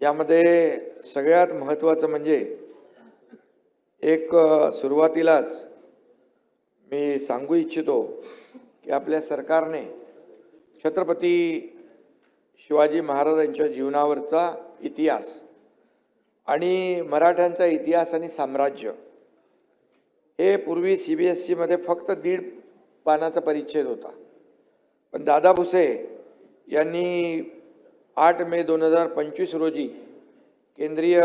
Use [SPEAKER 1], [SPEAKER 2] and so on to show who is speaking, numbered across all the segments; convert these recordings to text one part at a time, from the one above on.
[SPEAKER 1] यामध्ये सगळ्यात महत्त्वाचं म्हणजे एक सुरुवातीलाच मी सांगू इच्छितो की आपल्या सरकारने छत्रपती शिवाजी महाराजांच्या जीवनावरचा इतिहास आणि मराठ्यांचा इतिहास आणि साम्राज्य हे पूर्वी CBSE मध्ये फक्त 1.5 पानाचा परिच्छेद होता, पण दादा भुसे यांनी 8 मे 2025 रोजी केंद्रीय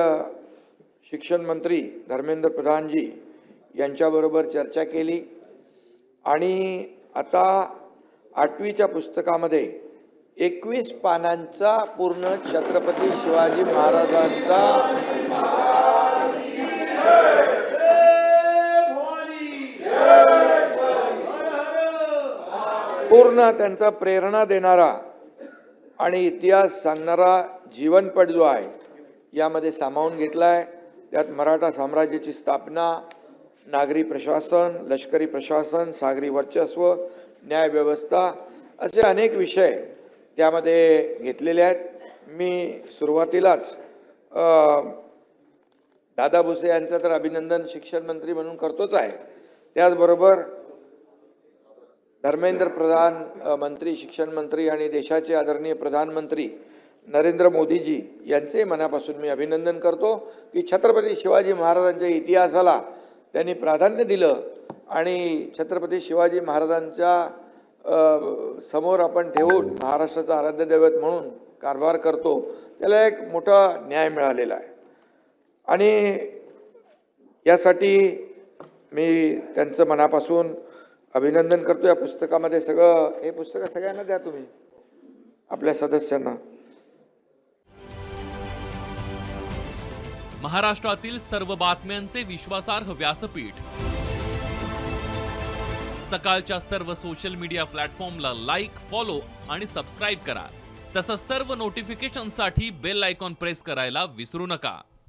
[SPEAKER 1] शिक्षण मंत्री धर्मेंद्र प्रधानजी यांच्याबरोबर चर्चा केली आणि आता 8वीच्या पुस्तकामध्ये 21 पानांचा पूर्ण छत्रपती शिवाजी महाराजांचा पूर्ण त्यांचा प्रेरणा देणारा आणि इतिहास सांगणारा जीवनपट जो आहे यामध्ये सामावून घेतला आहे। त्यात मराठा साम्राज्याची स्थापना, नागरी प्रशासन, लष्करी प्रशासन, सागरी वर्चस्व, न्याय व्यवस्था असे अनेक विषय त्यामध्ये घेतलेले आहेत। मी सुरुवातीलाच दादा भुसे यांचं तर अभिनंदन शिक्षण मंत्री म्हणून करतोच आहे, त्याचबरोबर धर्मेंद्र प्रधान मंत्री, शिक्षण मंत्री आणि देशाचे आदरणीय प्रधानमंत्री नरेंद्र मोदीजी यांचे मनापासून मी अभिनंदन करतो की छत्रपती शिवाजी महाराजांच्या इतिहासाला त्यांनी प्राधान्य दिलं आणि छत्रपती शिवाजी महाराजांच्या समोर आपण ठेवून महाराष्ट्राचा आराध्य दैवत म्हणून कारभार करतो, त्याला एक मोठा न्याय मिळालेला आहे आणि यासाठी मी त्यांचं मनापासून अभिनंदन करतो। या पुस्तकामध्ये हे पुस्तक सगळ्यांना द्या तुम्ही, आपल्या सदस्यांना।
[SPEAKER 2] महाराष्ट्रातील सर्व बातम्यांचे विश्वासार्ह व्यासपीठ, सकाळच्या सर्व सोशल मीडिया प्लॅटफॉर्मला लाईक, फॉलो आणि सबस्क्राईब करा। तसंच सर्व नोटिफिकेशनसाठी बेल आयकॉन प्रेस करायला विसरू नका।